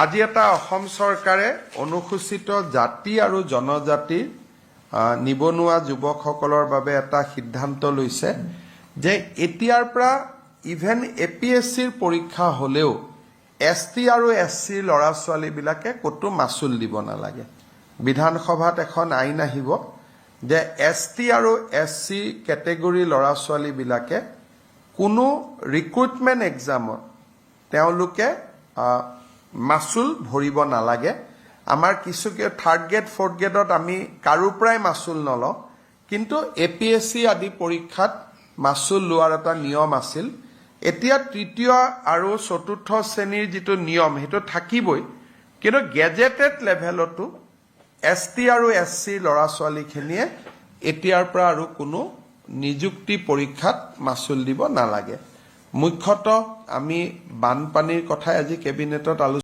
আজি এটা অসম চৰকাৰে অনুসূচিত জাতি আৰু জনজাতি নিবনুৱা যুৱকসকলৰ বাবে এটা সিদ্ধান্ত লৈছে যে এতিয়াৰ পৰা ইভেন এপিএছচিৰ পৰীক্ষা হলেও এছটি আৰু এছচি ল'ৰা ছোৱালীবিলাকে কতো মাচুল দিব নালাগে। বিধানসভাত এখন আইন আহিব যে এছটি আৰু এছচি কেটেগৰী ল'ৰা ছোৱালীবিলাকে কোনো ৰিক্ৰুটমেণ্ট এক্সামত তেওঁলোকে মাচুল ভৰিব নালাগে। আমাৰ কিছু থাৰ্ড গ্ৰেড ফৰ্থ গ্ৰেডত আমি কাৰো পৰাই মাচুল নলওঁ, কিন্তু এপিএছচি আদি পৰীক্ষাত মাচুল লোৱাৰ এটা নিয়ম আছিল। এতিয়া তৃতীয় আৰু চতুৰ্থ শ্ৰেণীৰ যিটো নিয়ম সেইটো থাকিবই, কিন্তু গেজেটেড লেভেলতো এছটি আৰু এছচি ল'ৰা ছোৱালীখিনিয়ে এতিয়াৰ পৰা আৰু কোনো নিযুক্তি পৰীক্ষাত মাচুল দিব নালাগে। মুখ্যতঃ আমি বানপানীৰ কথাই আজি কেবিনেটত আলোচনা